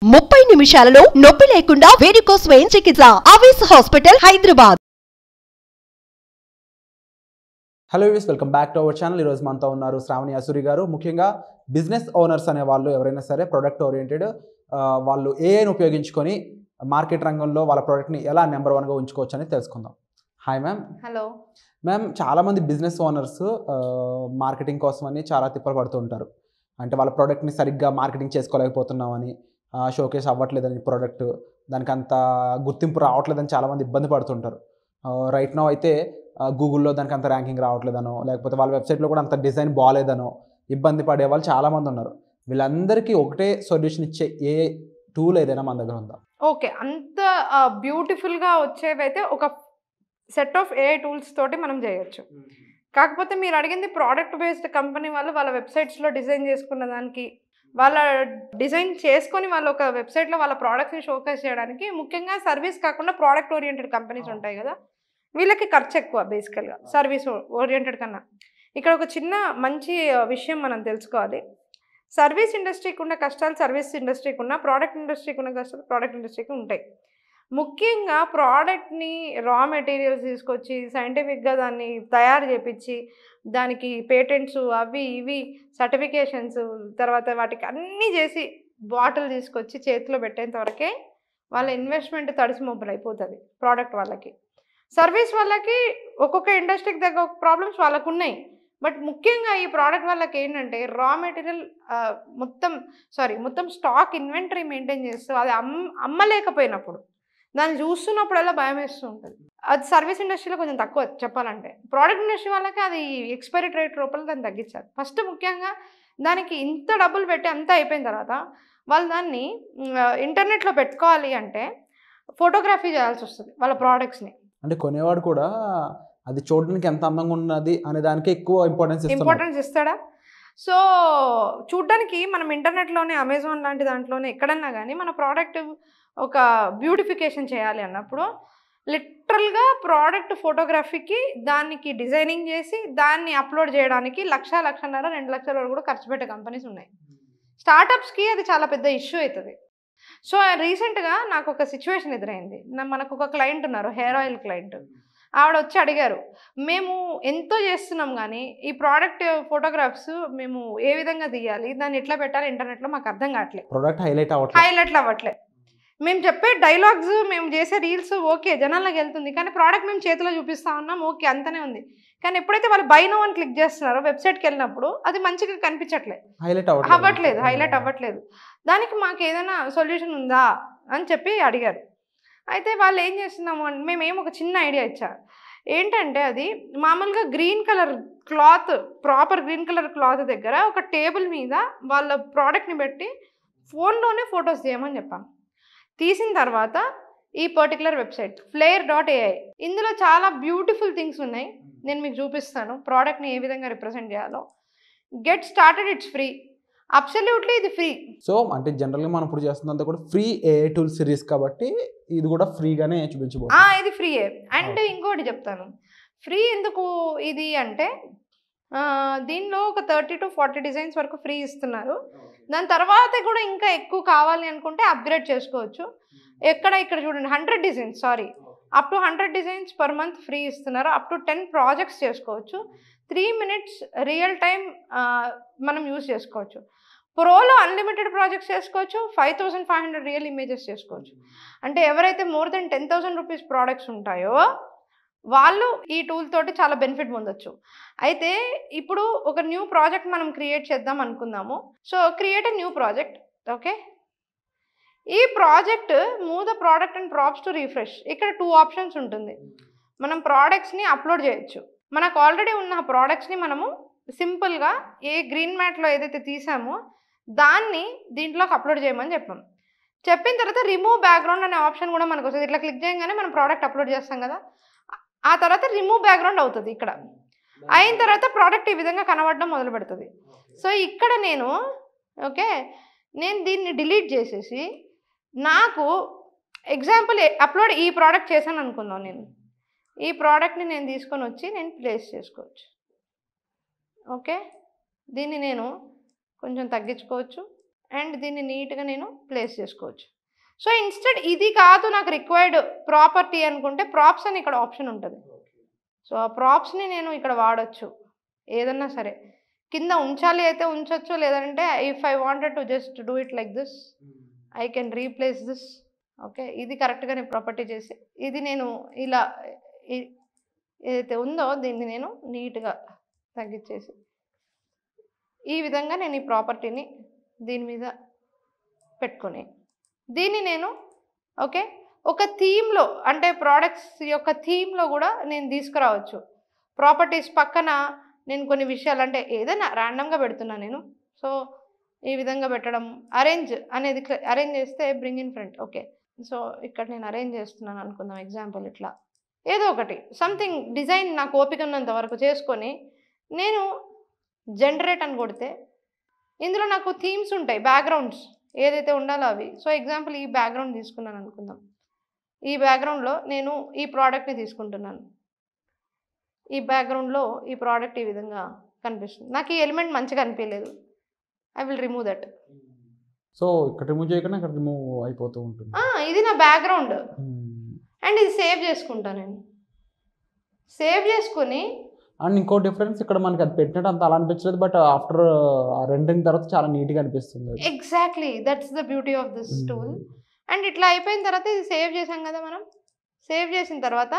30 నిమిషాలలో నొప్పి లేకుండా వేడికోస్ స్వయం చికిత్స ఆవేశ hospital Hyderabad. Hello views, welcome back to our channel. ఈరోజు మనతో ఉన్నారు శ్రావణి అసూరి గారు. ముఖ్యంగా బిజినెస్ ఓనర్స్ అనే వాళ్ళు ఎవరైనా సరే ప్రొడక్ట్ ఓరియంటెడ్ వాళ్ళు ఏఐని ఉపయోగించుకొని మార్కెట్ రంగంలో వాళ్ళ ప్రోడక్ట్ని ఎలా నెంబర్ 1గా ఉంచుకోవచ్చు అని తెలుసుకుందాం. Hi ma'am. హలో మ్యామ్, చాలామంది బిజినెస్ ఓనర్స్ మార్కెటింగ్ కోసమని చాలా తిప్పలు పడుతూ ఉంటారు. అంటే వాళ్ళ ప్రోడక్ట్ని సరిగ్గా మార్కెటింగ్ చేసుకోలేకపోతున్నామని, షోకేస్ అవ్వట్లేదని ప్రోడక్ట్, దానికి అంత గుర్తింపు రావట్లేదని చాలామంది ఇబ్బంది పడుతుంటారు. రైట్ నౌ అయితే గూగుల్లో దానికి అంత ర్యాంకింగ్ రావట్లేదనో, లేకపోతే వాళ్ళ వెబ్సైట్లో కూడా అంత డిజైన్ బాగాలేదనో ఇబ్బంది పడే వాళ్ళు చాలామంది ఉన్నారు. వీళ్ళందరికీ ఒకటే సొల్యూషన్ ఇచ్చే ఏ టూల్ ఏదైనా మన దగ్గర ఉందా? ఓకే, అంత బ్యూటిఫుల్గా వచ్చేవైతే ఒక సెట్ ఆఫ్ ఏఐ టూల్స్ తోటి మనం చేయొచ్చు. కాకపోతే మీరు అడిగింది ప్రోడక్ట్ బేస్డ్ కంపెనీ వాళ్ళు వాళ్ళ వెబ్సైట్స్లో డిజైన్ చేసుకున్న దానికి, వాళ్ళ డిజైన్ చేసుకొని వాళ్ళు ఒక వెబ్సైట్లో వాళ్ళ ప్రోడక్ట్ని షోకేస్ చేయడానికి, ముఖ్యంగా సర్వీస్ కాకుండా ప్రోడక్ట్ ఓరియంటెడ్ కంపెనీస్ ఉంటాయి కదా, వీళ్ళకి ఖర్చు ఎక్కువ బేసికల్గా సర్వీస్ ఓరియంటెడ్ కన్నా. ఇక్కడ ఒక చిన్న మంచి విషయం మనం తెలుసుకోవాలి. సర్వీస్ ఇండస్ట్రీకి ఉన్న కష్టాలు సర్వీస్ ఇండస్ట్రీకి ఉన్న, ప్రోడక్ట్ ఇండస్ట్రీకి ఉన్న కష్టాలు ప్రోడక్ట్ ఇండస్ట్రీకి ఉంటాయి. ముఖ్యంగా ప్రోడక్ట్ని రా మెటీరియల్స్ తీసుకొచ్చి సైంటిఫిక్గా దాన్ని తయారు చేపించి దానికి పేటెంట్స్ అవి ఇవి సర్టిఫికేషన్స్ తర్వాత వాటికి అన్నీ చేసి బాటిల్ తీసుకొచ్చి చేతిలో పెట్టేంత వరకే వాళ్ళ ఇన్వెస్ట్మెంట్ తడిసి మొబ్బలు అయిపోతుంది ప్రోడక్ట్ వాళ్ళకి. సర్వీస్ వాళ్ళకి ఒక్కొక్క ఇండస్ట్రీకి దగ్గర ఒక ప్రాబ్లమ్స్ వాళ్ళకు ఉన్నాయి. బట్ ముఖ్యంగా ఈ ప్రోడక్ట్ వాళ్ళకి ఏంటంటే రా మెటీరియల్ మొత్తం స్టాక్ ఇన్వెంటరీ మెయింటైన్ చేస్తూ అది అమ్మలేకపోయినప్పుడు దాన్ని చూస్తున్నప్పుడల్లా భయం వేస్తూ ఉంటుంది. అది సర్వీస్ ఇండస్ట్రీలో కొంచెం తక్కువ చెప్పాలంటే. ప్రోడక్ట్ ఇండస్ట్రీ వాళ్ళకి అది ఎక్స్పైరీ రేట్ రూపంలో దాన్ని తగ్గించాలి. ఫస్ట్ ముఖ్యంగా దానికి ఇంత డబ్బులు పెట్టి అంతా అయిపోయిన తర్వాత వాళ్ళు దాన్ని ఇంటర్నెట్లో పెట్టుకోవాలి అంటే ఫోటోగ్రఫీ చేయాల్సి వస్తుంది వాళ్ళ ప్రోడక్ట్స్ని. అంటే కొనేవాడు కూడా అది చూడడానికి ఎంత అందంగా ఉన్నది అనే దానికి ఎక్కువ ఇంపార్టెన్స్ ఇస్తాడా? సో చూడ్డానికి మనం ఇంటర్నెట్లోనే అమెజాన్ లాంటి దాంట్లోనే ఎక్కడన్నా కానీ మన ప్రోడక్ట్ ఒక బ్యూటిఫికేషన్ చేయాలి అన్నప్పుడు లిటరల్గా ప్రోడక్ట్ ఫోటోగ్రఫీకి దానికి డిజైనింగ్ చేసి దాన్ని అప్లోడ్ చేయడానికి 1,00,000, 1,50,000, 2 లక్షల వరకు కూడా ఖర్చు పెట్టే కంపెనీస్ ఉన్నాయి. స్టార్టప్స్కి అది చాలా పెద్ద ఇష్యూ అవుతుంది. సో రీసెంట్గా నాకు ఒక సిచ్యువేషన్ ఎదురైంది. మనకు ఒక క్లయింట్ ఉన్నారు, హెయిర్ ఆయిల్ క్లయింట్. ఆవిడ వచ్చి అడిగారు, మేము ఎంతో చేస్తున్నాం కానీ ఈ ప్రోడక్ట్ ఫోటోగ్రాఫ్స్ మేము ఏ విధంగా తీయాలి, దాన్ని ఎట్లా పెట్టాలి ఇంటర్నెట్లో మాకు అర్థం కావట్లేదు, ప్రోడక్ట్ హైలైట్ అవ్వట్లేదు. మేము చెప్పే డైలాగ్స్ మేము చేసే రీల్స్ ఓకే జనాల్లోకి వెళ్తుంది, కానీ ప్రోడక్ట్ మేము చేతిలో చూపిస్తా ఉన్నాం ఓకే అంతనే ఉంది. కానీ ఎప్పుడైతే వాళ్ళు బై నౌ అని క్లిక్ చేస్తున్నారో వెబ్సైట్కి వెళ్ళినప్పుడు అది మంచిగా కనిపించట్లేదు, హైలైట్ అవ్వట్లేదు. దానికి మాకు ఏదైనా సొల్యూషన్ ఉందా అని చెప్పి అడిగారు. అయితే వాళ్ళు ఏం చేస్తున్నాము అంటే మేమేం ఒక చిన్న ఐడియా ఇచ్చారు. ఏంటంటే అది మామూలుగా ప్రాపర్ గ్రీన్ కలర్ క్లాత్ దగ్గర ఒక టేబుల్ మీద వాళ్ళ ప్రోడక్ట్ని పెట్టి ఫోన్లోనే ఫొటోస్ చేయమని చెప్పాను. తీసిన తర్వాత ఈ పర్టికులర్ వెబ్సైట్ flare.ai, ఇందులో చాలా బ్యూటిఫుల్ థింగ్స్ ఉన్నాయి. నేను మీకు చూపిస్తాను ప్రోడక్ట్ని ఏ విధంగా రిప్రజెంట్ చేయాలో. Get started, it's free, absolutely ఇది ఫ్రీ. సో అంటే జనరల్గా మనం ఇప్పుడు చేస్తున్నంత కూడా ఫ్రీ ఏఐ టూల్ సిరీస్ కాబట్టి ఇది కూడా ఫ్రీగానే చూపించబోతుంది. ఇది ఫ్రీయే. అండ్ ఇంకోటి చెప్తాను, ఫ్రీ ఎందుకు ఇది అంటే దీనిలో ఒక 30 to 40 డిజైన్స్ వరకు ఫ్రీ ఇస్తున్నారు. దాని తర్వాత కూడా ఇంకా ఎక్కువ కావాలి అనుకుంటే అప్గ్రేడ్ చేసుకోవచ్చు. ఇక్కడ చూడండి 100 designs up to 100 designs per month free ఇస్తున్నారు. అప్ టు 10 ప్రాజెక్ట్స్ చేసుకోవచ్చు. 3 minutes రియల్ టైం మనం యూజ్ చేసుకోవచ్చు. ప్రోలో అన్లిమిటెడ్ ప్రాజెక్ట్స్ చేసుకోవచ్చు. 5,500 రియల్ ఇమేజెస్ చేసుకోవచ్చు. అంటే ఎవరైతే మోర్ దెన్ 10,000 రూపీస్ ప్రోడక్ట్స్ ఉంటాయో వాళ్ళు ఈ టూల్ తోటి చాలా బెనిఫిట్ పొందొచ్చు. అయితే ఇప్పుడు ఒక న్యూ ప్రాజెక్ట్ మనం క్రియేట్ చేద్దాం అనుకుందాము. So create a new project. Okay, ఈ project move the product and props to refresh. ఇక్కడ 2 ఆప్షన్స్ ఉంటుంది. మనం ప్రోడక్ట్స్ని అప్లోడ్ చేయొచ్చు. మనకు ఆల్రెడీ ఉన్న ప్రోడక్ట్స్ని మనము సింపుల్గా ఏ గ్రీన్ మ్యాట్లో ఏదైతే తీసామో దాన్ని దీంట్లోకి అప్లోడ్ చేయమని చెప్పిన తర్వాత రిమూవ్ బ్యాక్గ్రౌండ్ అనే ఆప్షన్ కూడా మనకు వస్తుంది. ఇట్లా క్లిక్ చేయగానే మనం ప్రోడక్ట్ అప్లోడ్ చేస్తాం కదా, ఆ తర్వాత రిమూవ్ బ్యాక్గ్రౌండ్ అవుతుంది. ఇక్కడ అయిన తర్వాత ప్రోడక్ట్ ఈ విధంగా కనబడడం మొదలు పెడుతుంది. సో ఇక్కడ నేను దీన్ని డిలీట్ చేసేసి నాకు ఎగ్జాంపుల్ అప్లోడ్ ఈ ప్రోడక్ట్ చేశాను అనుకుందాం. ఈ ప్రోడక్ట్ని నేను తీసుకొని వచ్చి నేను ప్లేస్ చేసుకోవచ్చు. ఓకే, దీన్ని నేను కొంచెం తగ్గించుకోవచ్చు. అండ్ దీన్ని నీట్గా నేను ప్లేస్ చేసుకోవచ్చు. సో ఇన్స్టెడ్ ఇది కాదు నాకు రిక్వైర్డ్ ప్రాపర్టీ అనుకుంటే ప్రాప్స్ అని ఇక్కడ ఆప్షన్ ఉంటుంది. సో ఆ ప్రాప్స్ని నేను ఇక్కడ వాడచ్చు. ఏదన్నా సరే కింద ఉంచాలి అయితే ఉంచవచ్చు, లేదంటే if I wanted to just do it like this I can replace this. Okay, ఇది కరెక్ట్గా నేను ప్రాపర్టీ చేసి ఇది నేను ఇలా ఏదైతే ఉందో దీన్ని నేను నీట్గా తగ్గించేసి ఈ విధంగా నేను ఈ ప్రాపర్టీని దీని మీద పెట్టుకొని దీన్ని నేను ఓకే ఒక థీమ్లో అంటే ప్రోడక్ట్స్ యొక్క థీమ్లో కూడా నేను తీసుకురావచ్చు. ప్రాపర్టీస్ పక్కన నేను కొన్ని విషయాలు అంటే ఏదైనా ర్యాండమ్గా పెడుతున్నాను నేను. సో ఈ విధంగా పెట్టడం, అరేంజ్ అనేది అరేంజ్ చేస్తే bring in front. Okay, so ఇక్కడ నేను అరేంజ్ చేస్తున్నాను అనుకుందాం. ఎగ్జాంపుల్ ఇట్లా ఏదో ఒకటి సంథింగ్ డిజైన్ నాకు ఓపిక ఉన్నంత వరకు చేసుకొని నేను జనరేట్ అని కొడితే ఇందులో నాకు థీమ్స్ ఉంటాయి, బ్యాక్గ్రౌండ్స్ ఏదైతే ఉండాలో అవి. సో ఎగ్జాంపుల్ ఈ బ్యాక్గ్రౌండ్ తీసుకున్నాను అనుకుందాం. ఈ బ్యాక్గ్రౌండ్లో నేను ఈ ప్రోడక్ట్ని తీసుకుంటున్నాను. ఈ బ్యాక్గ్రౌండ్లో ఈ ప్రోడక్ట్ ఈ విధంగా కనిపిస్తుంది. నాకు ఈ ఎలిమెంట్ మంచిగా అనిపించలేదు, I will remove that. So ఇక్కడ రిమూవ్ చేయకుండా అక్కడ రిమూవ్ అయిపోతూ ఉంటుంది. ఇది నా బ్యాక్గ్రౌండ్ అండ్ ఇది సేవ్ చేసుకుంటాను నేను. సేవ్ చేసుకుని అండ్ ఇంకో డిఫరెన్స్ ఇక్కడ మనకి అది పెట్టినట్టు అంత అలా అనిపించలేదు, బట్ ఆఫ్టర్ రెండింగ్ తర్వాత చాలా నీట్గా అనిపిస్తుంది. Exactly, that's the beauty of this tool. And ఇట్లా అయిపోయిన తర్వాత ఇది సేవ్ చేసాం కదా మనం. సేవ్ చేసిన తర్వాత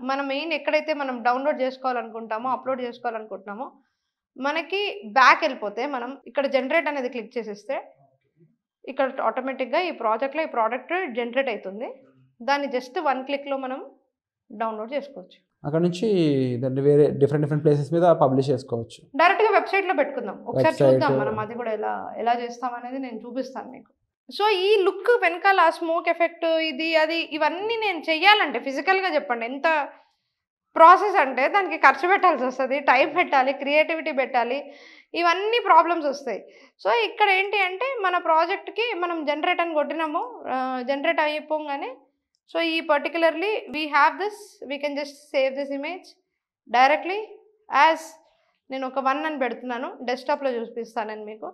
మనం మెయిన్ ఎక్కడైతే మనం డౌన్లోడ్ చేసుకోవాలనుకుంటామో అప్లోడ్ చేసుకోవాలనుకుంటున్నామో మనకి బ్యాక్ వెళ్ళిపోతే మనం ఇక్కడ జనరేట్ అనేది క్లిక్ చేసేస్తే ఇక్కడ ఆటోమేటిక్గా ఈ ప్రాజెక్ట్లో ఈ ప్రోడక్ట్ జనరేట్ అవుతుంది. దాన్ని జస్ట్ 1 క్లిక్లో మనం డౌన్లోడ్ చేసుకోవచ్చు. అక్కడ నుంచి దాన్ని వేరే డిఫరెంట్ ప్లేసెస్ మీద పబ్లిష్ చేసుకోవచ్చు. డైరెక్ట్గా వెబ్సైట్లో పెట్టుకుందాం, ఒకసారి చూద్దాం మనం అది కూడా ఎలా చేస్తామనేది నేను చూపిస్తాను మీకు. సో ఈ లుక్ వెనకాల స్మోక్ ఎఫెక్ట్ ఇది అది ఇవన్నీ నేను చెయ్యాలంటే ఫిజికల్గా చెప్పండి ఎంత ప్రాసెస్ అంటే దానికి ఖర్చు పెట్టాల్సి వస్తుంది, టైం పెట్టాలి, క్రియేటివిటీ పెట్టాలి, ఇవన్నీ ప్రాబ్లమ్స్ వస్తాయి. సో ఇక్కడ ఏంటి అంటే మన ప్రాజెక్ట్కి మనం జనరేట్ అని కొట్టినాము, జనరేట్ అయిపోగానే సో ఈ particularly we have this, we can just save this image directly as నేను ఒక 1 అని పెడుతున్నాను. డెస్క్టాప్లో చూపిస్తాను నేను మీకు.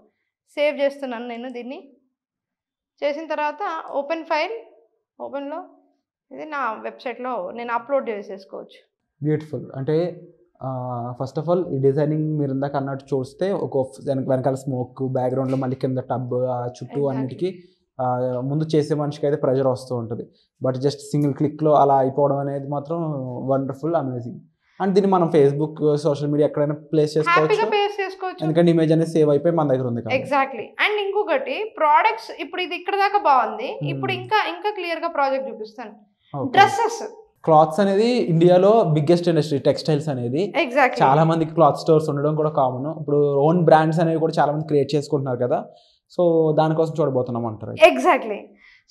సేవ్ చేస్తున్నాను నేను దీన్ని. చేసిన తర్వాత ఓపెన్ ఫైల్, ఓపెన్లో ఇది నా వెబ్సైట్లో నేను అప్లోడ్ చేసేసుకోవచ్చు. బ్యూటిఫుల్. అంటే ఫస్ట్ ఆఫ్ ఆల్ ఈ డిజైనింగ్ మీరు ఇందాక అన్నట్టు చూస్తే ఒక వెనకాల స్మోక్, బ్యాక్గ్రౌండ్లో మళ్ళీ కింద టబ్, చుట్టూ అన్నిటికీ ముందు చేసే మనిషికి అయితే ప్రెషర్ వస్తూ ఉంటుంది. బట్ జస్ట్ సింగిల్ క్లిక్లో అలా అయిపోవడం అనేది మాత్రం వండర్ఫుల్, అమేజింగ్. అండ్ దీన్ని మనం ఫేస్బుక్, సోషల్ మీడియా ఎక్కడైనా ప్లేస్ చేసుకోవచ్చు, ఎందుకంటే ఇమేజ్ అనేది సేవ్ అయిపోయి మన దగ్గర ఉంది. ఎగ్జాక్ట్లీ. అండ్ ఇంకొకటి ప్రోడక్ట్స్ ఇప్పుడు ఇది ఇక్కడ దాకా బాగుంది, ఇప్పుడు ఇంకా క్లియర్గా ప్రాజెక్ట్ చూపిస్తాను. డ్రెస్సెస్, క్లాత్స్ అనేది ఇండియాలో బిగ్గెస్ట్ ఇండస్ట్రీ, టెక్స్టైల్స్ అనేది. చాలా మందికి క్లాత్ స్టోర్స్ ఉండడం కూడా కామన్. ఇప్పుడు ఓన్ బ్రాండ్స్ అనేవి కూడా చాలా మంది క్రియేట్ చేసుకుంటున్నారు కదా, సో దానికోసం చూడబోతున్నాం అంటారు. Exactly.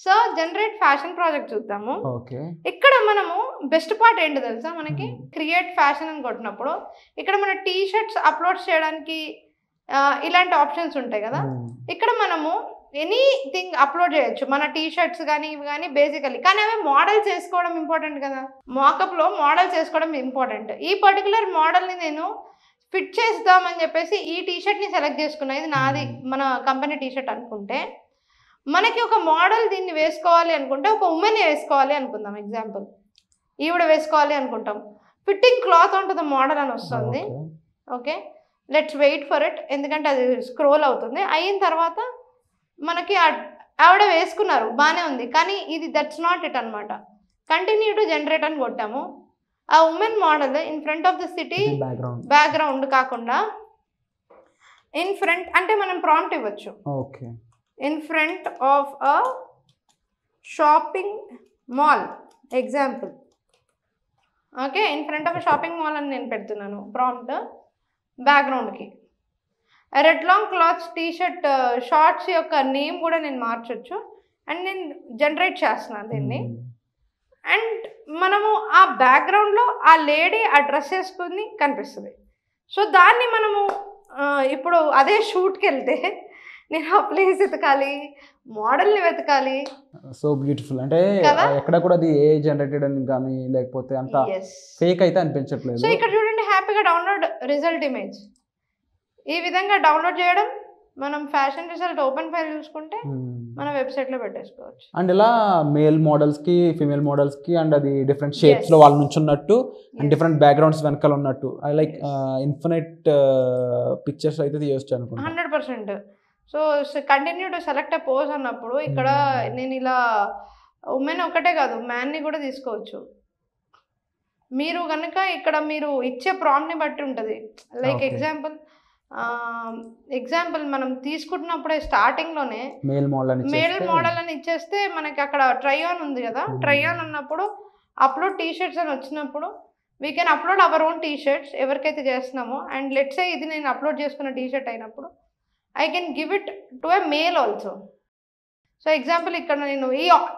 So generate fashion project చూద్దాము. ఓకే, ఇక్కడ మనము బెస్ట్ పార్ట్ ఏంటి తెలుసా, మనకి క్రియేట్ ఫ్యాషన్ అని కొట్టినప్పుడు ఇక్కడ మన టీ షర్ట్స్ అప్లోడ్ చేయడానికి ఇలాంటి ఆప్షన్స్ ఉంటాయి కదా. ఇక్కడ మనము ఎనీథింగ్ అప్లోడ్ చేయొచ్చు, మన టీ షర్ట్స్ కానీ ఇవి కానీ బేసికలీ. కానీ అవి మోడల్ చేసుకోవడం ఇంపార్టెంట్ కదా, మాకప్లో మోడల్ చేసుకోవడం ఇంపార్టెంట్. ఈ పర్టికులర్ మోడల్ని నేను ఫిట్ చేద్దామని చెప్పేసి ఈ టీషర్ట్ని సెలెక్ట్ చేసుకున్నా. ఇది నాది, మన కంపెనీ టీషర్ట్ అనుకుంటే మనకి ఒక మోడల్ దీన్ని వేసుకోవాలి అనుకుంటే ఒక ఉమెన్ వేసుకోవాలి అనుకుందాం. ఎగ్జాంపుల్ ఈవిడ వేసుకోవాలి అనుకుంటాం. ఫిట్టింగ్ క్లాత్ ఉంటుంది మోడల్ అని వస్తుంది. Okay, let's wait for it, ఎందుకంటే అది స్క్రోల్ అవుతుంది. అయిన తర్వాత మనకి ఆవిడ వేసుకున్నారు, బాగానే ఉంది, కానీ ఇది దట్స్ నాట్ ఇట్ అనమాట. కంటిన్యూ టు జనరేట్ అని కొట్టాము. ఆ women model in front of the city background కాకుండా ఇన్ ఫ్రంట్ అంటే మనం ప్రాంప్ట్ ఇవ్వచ్చు. Okay, in front of a shopping mall example. Okay, in front of a shopping mall అని నేను పెడుతున్నాను ప్రాంప్ట్. బ్యాక్గ్రౌండ్కి red long clothes T-shirt shorts యొక్క name కూడా నేను మార్చొచ్చు. అండ్ నేను జనరేట్ చేస్తున్నాను దీన్ని. అండ్ మనము ఆ బ్యాక్గ్రౌండ్లో ఆ లేడీ ఆ డ్రెస్ వేసుకుని కనిపిస్తుంది. సో దాన్ని మనము ఇప్పుడు అదే షూట్కి వెళ్తే నేను ఆ ప్లేస్ వెతకాలి, మోడల్ని వెతకాలి. So beautiful. అంటే ఎక్కడ కూడా అది ఏ జనరేటెడ్ అని కానీ లేకపోతే అంత ఫేక్ అయితే అనిపించట్లేదు. సో ఇక్కడ చూడండి, హ్యాపీగా డౌన్లోడ్ రిజల్ట్ ఇమేజ్ ఈ విధంగా డౌన్లోడ్ చేయడం, మనం ఫ్యాషన్ రిజల్ట్ ఓపెన్ ఫైల్ చూసుకుంటే మన వెబ్సైట్లో పెట్టేసుకోవచ్చు. అండ్ ఇలా మేల్ మోడల్స్కి ఫీమేల్ మోడల్స్కి అండ్ అది డిఫరెంట్ షేప్స్లో వాళ్ళు నుంచున్నట్టు అండ్ డిఫరెంట్ బ్యాక్గ్రౌండ్స్ వెనకాల ఉన్నట్టు ఐ లైక్ ఇన్ఫినిట్ పిక్చర్స్ అయితే తీయొచ్చు అనుకుంటా. 100%. So continue to select a pose అన్నప్పుడు ఇక్కడ నేను ఇలా ఉమెన్ ఒకటే కాదు మ్యాన్ని కూడా తీసుకోవచ్చు. మీరు కనుక ఇక్కడ మీరు ఇచ్చే ప్రాంప్ట్ని బట్టి ఉంటుంది. లైక్ ఎగ్జాంపుల్ మనం తీసుకుంటున్నప్పుడే స్టార్టింగ్లోనే మేల్ మోడల్ అని ఇచ్చేస్తే మనకి అక్కడ ట్రై ఆన్ ఉంది కదా, ట్రై ఆన్ అన్నప్పుడు అప్లోడ్ టీ షర్ట్స్ అని వచ్చినప్పుడు we can upload our own T shirts ఎవరికైతే చేస్తున్నామో. అండ్ లెట్స్ సే ఇది నేను అప్లోడ్ చేసుకున్న టీ షర్ట్ అయినప్పుడు I can give it to a male also. So example ఇక్కడ నేను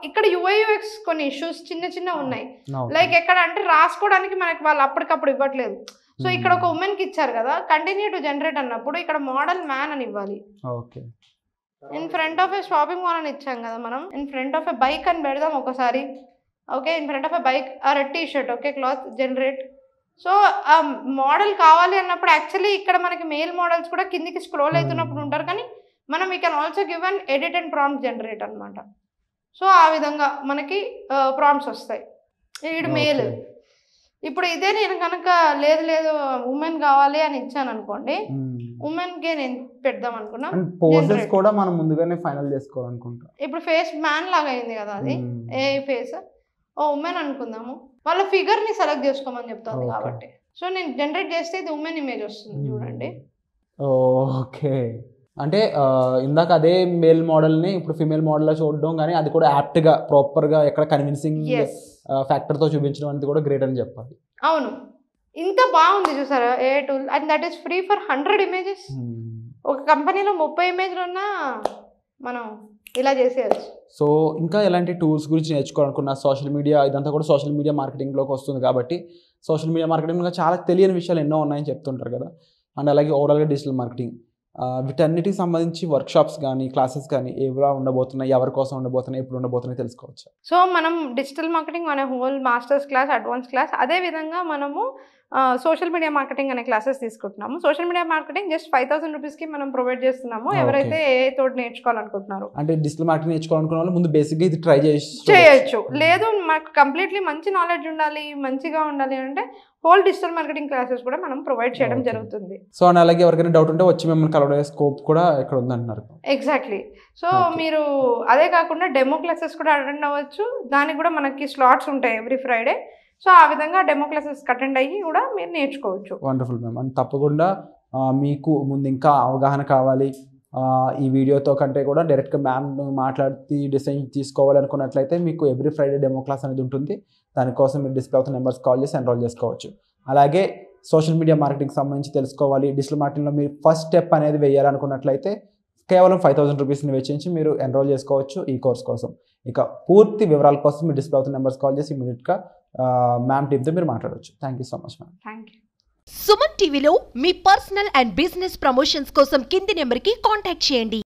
ఇక్కడ UI/UX కొన్ని ఇష్యూస్ చిన్న ఉన్నాయి. లైక్ ఎక్కడ అంటే రాసుకోవడానికి మనకి వాళ్ళు అప్పటికప్పుడు ఇవ్వట్లేదు. సో ఇక్కడ ఒక ఉమెన్కి ఇచ్చారు కదా, కంటిన్యూ టు జనరేట్ అన్నప్పుడు ఇక్కడ మోడల్ మ్యాన్ అని ఇవ్వాలి. In front of a shopping mall అని ఇచ్చాం కదా మనం, in front of a bike అని పెడదాం ఒకసారి. Okay, in front of a bike or a T shirt. Okay, cloth generate. So ఆ మోడల్ కావాలి అన్నప్పుడు యాక్చువల్లీ ఇక్కడ మనకి మేల్ మోడల్స్ కూడా కిందికి స్క్రోల్ అవుతున్నప్పుడు ఉంటారు, కానీ మనం we can also give an edit and prompt generate అనమాట. సో ఆ విధంగా మనకి ప్రాంప్ట్స్ వస్తాయి. ఇది మేల్. ఇప్పుడు ఇదే నేను కనుక లేదు ఉమెన్ కావాలి అని ఇచ్చాను అనుకోండి, ఉమెన్కే నేను పెడదాం అనుకున్నా. కూడా మనం ముందుగానే ఫైనల్ చేసుకోవాలనుకుంటా. ఇప్పుడు ఫేస్ మ్యాన్ లాగా అయింది కదా, అది ఏ ఫేస్ ఉమెన్ అనుకుందాము. వాళ్ళ ఫిగర్ని సెలెక్ట్ చేసుకోమని చెప్తుంది కాబట్టి. సో నేను జనరేట్ చేస్తే ఇది ఉమెన్ ఇమేజ్ వస్తుంది చూడండి. ఓకే, అంటే ఇందాక అదే మేల్ మోడల్ని ఇప్పుడు ఫీమేల్ మోడల్లో చూడడం కానీ అది కూడా యాప్ట్గా ప్రాపర్గా ఎక్కడ కన్విన్సింగ్ ఫ్యాక్టర్తో చూపించడం అనేది కూడా గ్రేట్ అని చెప్పాలి. అవును, ఇంత బాగుంది చూసారా a tool. And that is free for 100 images. ఒక కంపెనీలో 30 ఇమేజ్లు ఉన్నా మనం ఇలా చేసేయచ్చు. సో ఇంకా ఎలాంటి టూల్స్ గురించి నేర్చుకోవాలనుకున్నా సోషల్ మీడియా ఇదంతా కూడా సోషల్ మీడియా మార్కెటింగ్లోకి వస్తుంది కాబట్టి సోషల్ మీడియా మార్కెటింగ్లో చాలా తెలియని విషయాలు ఎన్నో ఉన్నాయని చెప్తుంటారు కదా. అండ్ అలాగే ఓవరాల్గా డిజిటల్ మార్కెటింగ్ వీటన్నిటికి సంబంధించి వర్క్షాప్స్ కానీ క్లాసెస్ కానీ ఎవరా ఉండబోతున్నాయి, ఎవరి కోసం ఉండబోతున్నాయి, ఎప్పుడు ఉండబోతున్నాయి తెలుసుకోవచ్చు. సో మనం డిజిటల్ మార్కెటింగ్ అనే whole masters class, advance class, అదేవిధంగా మనము సోషల్ మీడియా మార్కెటింగ్ అనే క్లాసెస్ తీసుకుంటున్నాము. సోషల్ మీడియా మార్కెటింగ్ జస్ట్ 5,000 రూపీస్కి మనం ప్రొవైడ్ చేస్తున్నాము ఎవరైతే ఏ తోటి నేర్చుకోవాలనుకుంటున్నారు. అంటే డిజిటల్ మార్కెటింగ్ నేర్చుకోవాలనుకున్న వాళ్ళు ముందు బేసిక్గా ఇది ట్రై చేయొచ్చు. లేదు మాకు కంప్లీట్లీ మంచి నాలెడ్జ్ ఉండాలి, మంచిగా ఉండాలి అంటే హోల్ డిజిటల్ మార్కెటింగ్ క్లాసెస్ కూడా మనం ప్రొవైడ్ చేయడం జరుగుతుంది. సో అండ్ అలాగే ఎవరికైనా డౌట్ ఉంటే వచ్చి మిమ్మల్ని కలవడే స్కోప్ కూడా ఇక్కడ ఉందంటున్నారు. ఎగ్జాక్ట్లీ. సో మీరు అదే కాకుండా డెమో క్లాసెస్ కూడా అటెండ్ అవ్వచ్చు. దానికి కూడా మనకి స్లాట్స్ ఉంటాయి ఎవ్రీ ఫ్రైడే. సో ఆ విధంగా డెమో క్లాసెస్ అటెండ్ అయ్యి కూడా మీరు నేర్చుకోవచ్చు. Wonderful ma'am. అండ్ తప్పకుండా మీకు ముందు ఇంకా అవగాహన కావాలి ఈ వీడియోతో కంటే కూడా డైరెక్ట్గా మ్యామ్ మాట్లాడి డిసైన్ తీసుకోవాలి అనుకున్నట్లయితే మీకు ఎవ్రీ ఫ్రైడే డెమో క్లాస్ అనేది ఉంటుంది. దానికోసం మీరు డిస్ప్లే అవుతున్న నెంబర్స్ కాల్ చేసి ఎన్రోల్ చేసుకోవచ్చు. అలాగే సోషల్ మీడియా మార్కెటింగ్ సంబంధించి తెలుసుకోవాలి, డిజిటల్ మార్కెటింగ్లో మీరు ఫస్ట్ స్టెప్ అనేది వేయాలనుకున్నట్లయితే కేవలం 5,000 రూపీస్ని వెచ్చించి మీరు ఎన్రోల్ చేసుకోవచ్చు ఈ కోర్స్ కోసం. ఇక పూర్తి వివరాల కోసం మీరు డిస్ప్లే అవుతున్న నెంబర్స్ కాల్ చేసి ఇమీడియట్గా మ్యామ్ టీమ్తో మీరు మాట్లాడవచ్చు. Thank you so much ma'am. Thank you. Suman టీవీలో మీ పర్సనల్ అండ్ బిజినెస్ ప్రమోషన్స్ కోసం కింది నెంబర్కి కాంటాక్ట్ చేయండి.